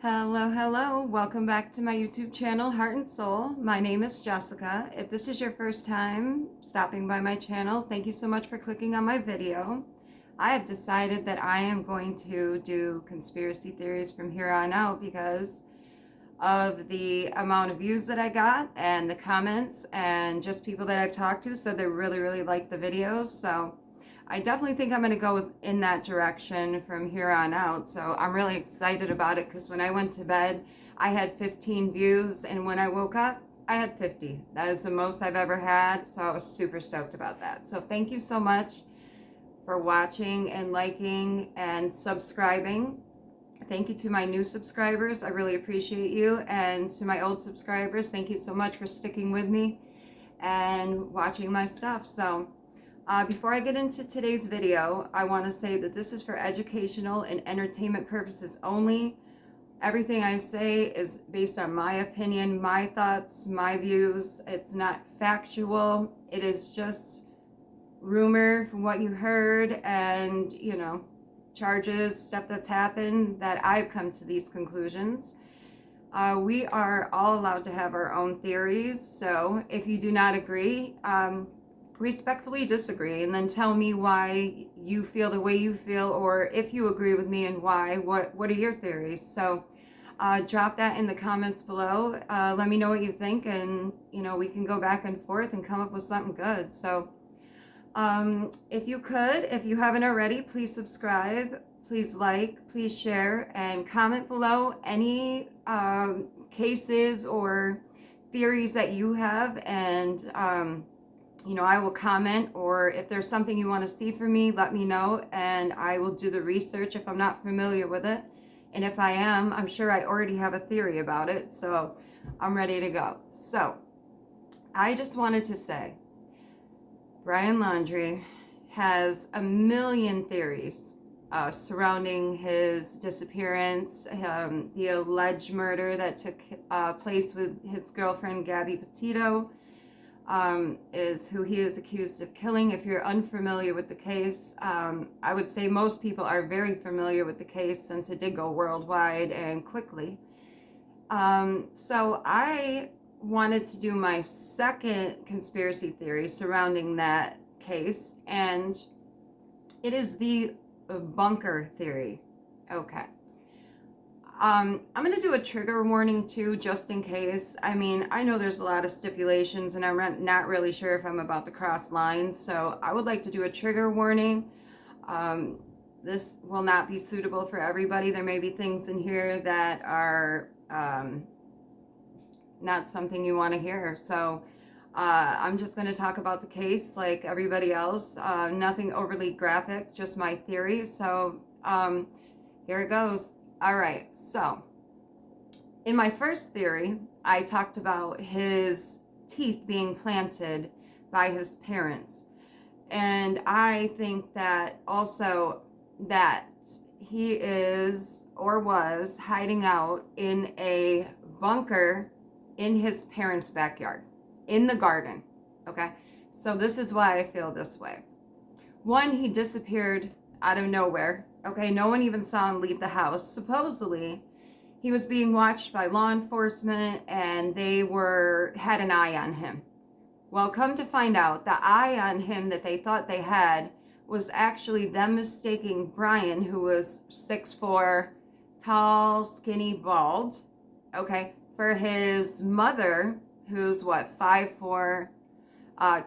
Hello. Welcome back to my YouTube channel, Heart and Soul. My name is Jessica. If this is your first time stopping by my channel, thank you so much for clicking on my video. I have decided that I am going to do conspiracy theories from here on out because of the amount of views that I got and the comments and just people that I've talked to said they really like the videos. So I definitely think I'm going to go in that direction from here on out. So I'm really excited about it because when I went to bed, I had 15 views, and when I woke up, I had 50. That is the most I've ever had, so I was super stoked about that. So thank you so much for watching and liking and subscribing. Thank you to my new subscribers. I really appreciate you. And to my old subscribers, thank you so much for sticking with me and watching my stuff. So before I get into today's video, I want to say that this is for educational and entertainment purposes only. Everything I say is based on my opinion, my thoughts, my views. It's not factual. It is just rumor from what you heard and, charges, stuff that's happened that I've come to these conclusions. We are all allowed to have our own theories. So if you do not agree, respectfully disagree and then tell me why you feel the way you feel, or if you agree with me and why. What are your theories? So drop that in the comments below. Let me know what you think, and we can go back and forth and come up with something good. So if you haven't already, please subscribe, please like, please share, and comment below any cases or theories that you have, and I will comment, or if there's something you want to see from me, let me know, and I will do the research if I'm not familiar with it. And if I am, I'm sure I already have a theory about it, so I'm ready to go. So, I just wanted to say, Brian Laundrie has a million theories surrounding his disappearance, the alleged murder that took place with his girlfriend, Gabby Petito. Is who he is accused of killing. If you're unfamiliar with the case, I would say most people are very familiar with the case since it did go worldwide and quickly. So I wanted to do my second conspiracy theory surrounding that case, and it is the bunker theory. Okay. I'm going to do a trigger warning too, just in case. I mean, I know there's a lot of stipulations and I'm not really sure if I'm about to cross lines, so I would like to do a trigger warning. This will not be suitable for everybody. There may be things in here that are not something you want to hear. So I'm just going to talk about the case like everybody else. Nothing overly graphic, just my theory. So here it goes. All right, so in my first theory, I talked about his teeth being planted by his parents. And I think that also that he is or was hiding out in a bunker in his parents' backyard, in the garden, okay? So this is why I feel this way. One, he disappeared out of nowhere. Okay, no one even saw him leave the house. Supposedly, he was being watched by law enforcement and they had an eye on him. Well, come to find out, the eye on him that they thought they had was actually them mistaking Brian, who was 6'4", tall, skinny, bald, okay, for his mother, who's 5'4",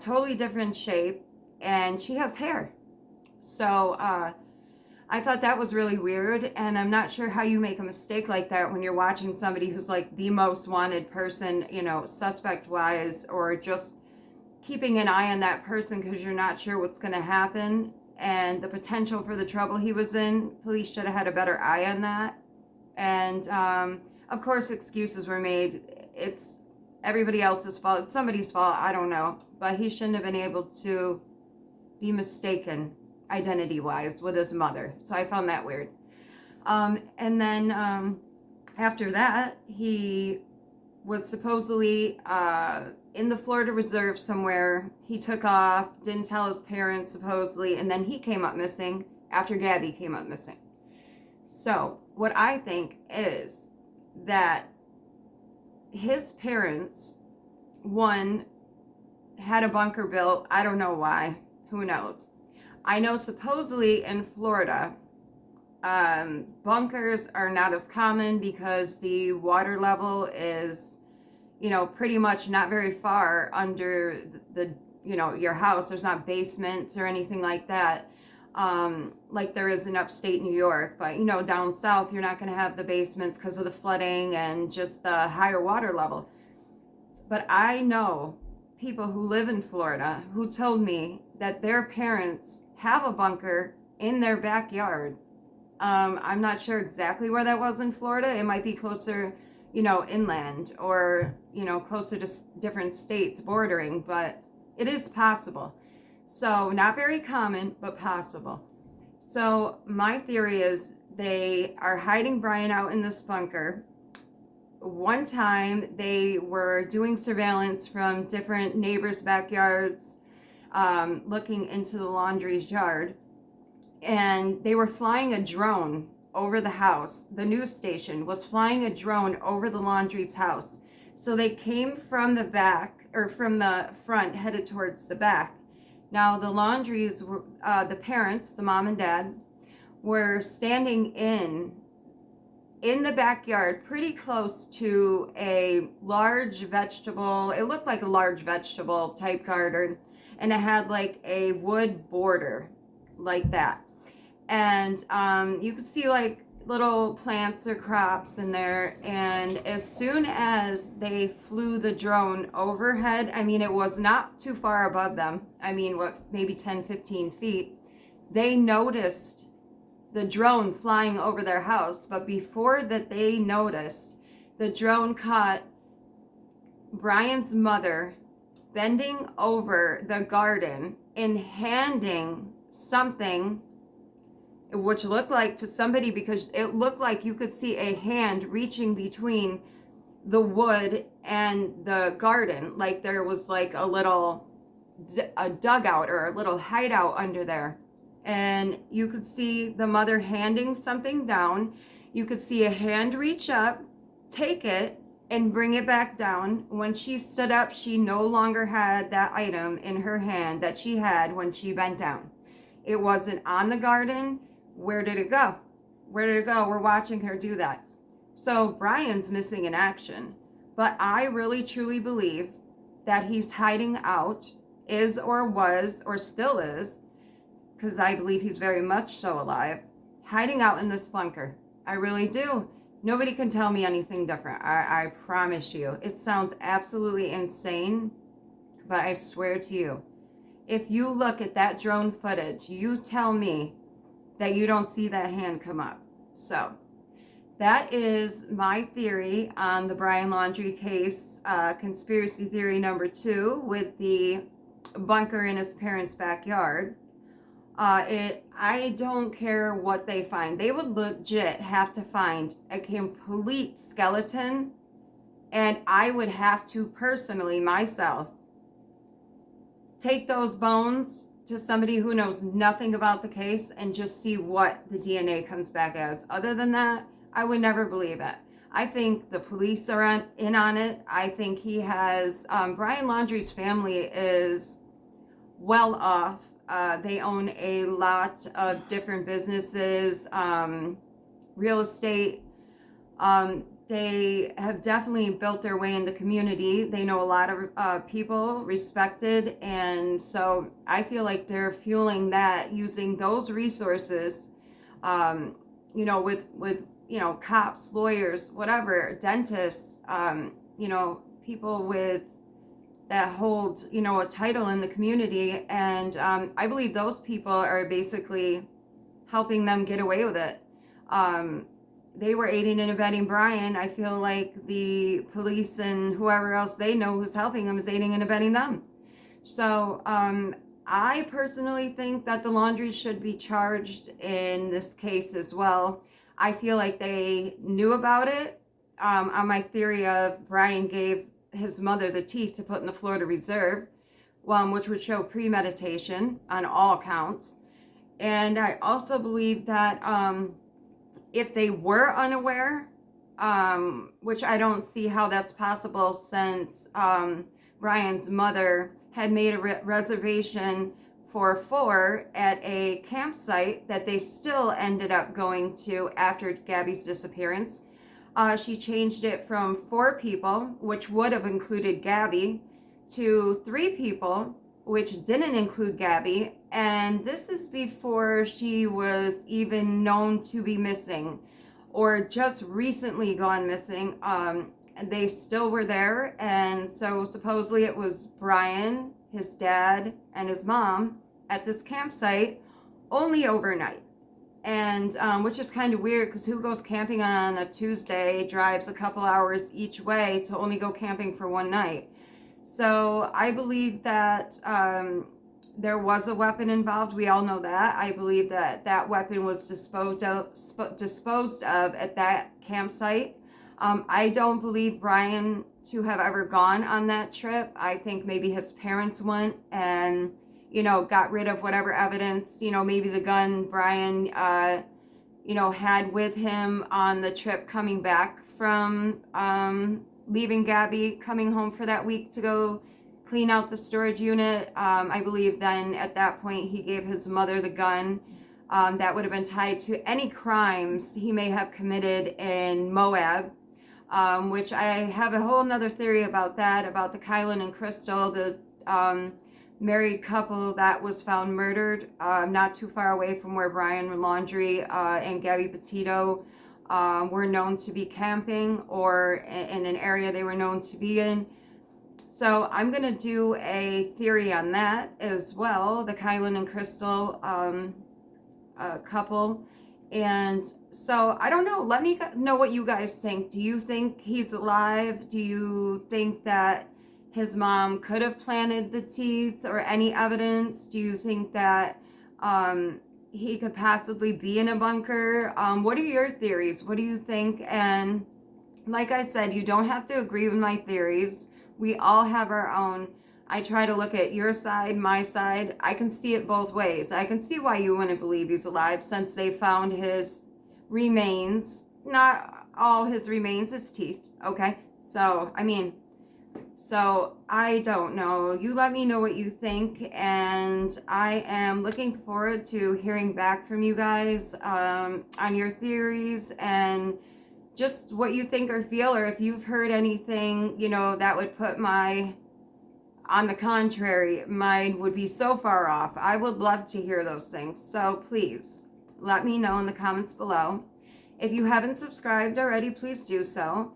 totally different shape, and she has hair. So, I thought that was really weird, and I'm not sure how you make a mistake like that when you're watching somebody who's like the most wanted person, suspect-wise, or just keeping an eye on that person because you're not sure what's going to happen and the potential for the trouble he was in. Police should have had a better eye on that. And, of course, excuses were made. It's everybody else's fault. It's somebody's fault. I don't know. But he shouldn't have been able to be mistaken identity-wise with his mother. So I found that weird. And then after that, he was supposedly in the Florida Reserve somewhere. He took off, didn't tell his parents supposedly, and then he came up missing after Gabby came up missing. So what I think is that his parents, one, had a bunker built. I don't know why. Who knows? I know supposedly in Florida, bunkers are not as common because the water level is, pretty much not very far under the your house. There's not basements or anything like that, like there is in upstate New York. But down south, you're not going to have the basements because of the flooding and just the higher water level. But I know people who live in Florida who told me that their parents have a bunker in their backyard. I'm not sure exactly where that was in Florida. It might be closer, inland, or, closer to different states bordering, but it is possible. So not very common, but possible. So my theory is they are hiding Brian out in this bunker. One time they were doing surveillance from different neighbors' backyards, looking into the Laundrie's yard, and they were flying a drone over the house. The news station was flying a drone over the Laundrie's house. So they came from the back, or from the front, headed towards the back. Now the Laundries were, the parents, the mom and dad, were standing in the backyard, pretty close to a large vegetable. It looked like a large vegetable type garden, and it had like a wood border like that. And you could see like little plants or crops in there. And as soon as they flew the drone overhead, I mean, it was not too far above them. I mean, maybe 10, 15 feet. They noticed the drone flying over their house. But before that they noticed, the drone caught Brian's mother bending over the garden and handing something, which looked like to somebody, because it looked like you could see a hand reaching between the wood and the garden, like there was like a dugout or a little hideout under there. And you could see the mother handing something down. You could see a hand reach up, take it, and bring it back down. When she stood up, she no longer had that item in her hand that she had when she bent down. It wasn't on the garden. Where did it go? Where did it go? We're watching her do that. So Brian's missing in action. But I really truly believe that he's hiding out, is or was or still is, because I believe he's very much so alive, hiding out in this bunker. I really do. Nobody can tell me anything different. I promise you. It sounds absolutely insane, but I swear to you, if you look at that drone footage, you tell me that you don't see that hand come up. So that is my theory on the Brian Laundrie case, conspiracy theory number 2 with the bunker in his parents' backyard. I don't care what they find. They would legit have to find a complete skeleton, and I would have to personally myself take those bones to somebody who knows nothing about the case and just see what the DNA comes back as. Other than that, I would never believe it. I think the police are in on it. I think he has, Brian Laundrie's family is well off. They own a lot of different businesses, real estate. They have definitely built their way in the community. They know a lot of people, respected, and so I feel like they're fueling that using those resources, with cops, lawyers, whatever, dentists, people with that hold, a title in the community, and I believe those people are basically helping them get away with it. They were aiding and abetting Brian. I feel like the police and whoever else they know who's helping them is aiding and abetting them. So I personally think that the Laundries should be charged in this case as well. I feel like they knew about it. On my theory of Brian gave his mother the teeth to put in the Florida Reserve, which would show premeditation on all counts. And I also believe that if they were unaware, which I don't see how that's possible since Brian's mother had made a reservation for 4 at a campsite that they still ended up going to after Gabby's disappearance. She changed it from 4 people, which would have included Gabby, to 3 people, which didn't include Gabby. And this is before she was even known to be missing or just recently gone missing. They still were there. And so supposedly it was Brian, his dad, and his mom at this campsite only overnight. And which is kind of weird, because who goes camping on a Tuesday, drives a couple hours each way to only go camping for one night? So I believe that there was a weapon involved. We all know that. I believe that that weapon was disposed of at that campsite. I don't believe Brian to have ever gone on that trip. I think maybe his parents went and, you know, got rid of whatever evidence, you know, maybe the gun Brian, you know, had with him on the trip coming back from leaving Gabby, coming home for that week to go clean out the storage unit. I believe then at that point he gave his mother the gun. That would have been tied to any crimes he may have committed in Moab, which I have a whole nother theory about that, about the Kylan and Crystal, the married couple that was found murdered not too far away from where Brian Laundrie and Gabby Petito were known to be camping, or in an area they were known to be in. So I'm going to do a theory on that as well, the Kylan and Crystal couple. And so I don't know, let me know what you guys think. Do you think he's alive? Do you think that his mom could have planted the teeth or any evidence? Do you think that he could possibly be in a bunker? What are your theories? What do you think? And like I said, you don't have to agree with my theories. We all have our own. I try to look at your side, my side. I can see it both ways. I can see why you wouldn't believe he's alive, since they found his remains. Not all his remains, his teeth. Okay? So, I mean, so I don't know. You let me know what you think, and I am looking forward to hearing back from you guys on your theories and just what you think or feel, or if you've heard anything, you know, that would put my, on the contrary, mine would be so far off. I would love to hear those things. So please let me know in the comments below. If you haven't subscribed already, please do so.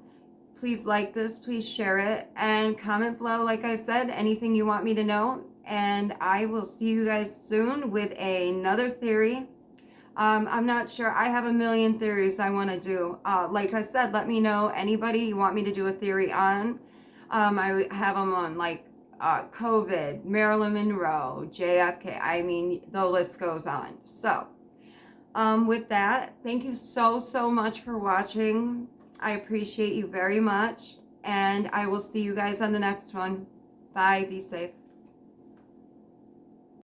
Please like this, please share it, and comment below, like I said, anything you want me to know. And I will see you guys soon with another theory. I'm not sure. I have a million theories I want to do. Like I said, let me know anybody you want me to do a theory on. I have them on like COVID, Marilyn Monroe, JFK. I mean, the list goes on. So with that, thank you so much for watching. I appreciate you very much, and I will see you guys on the next one. Bye. Be safe.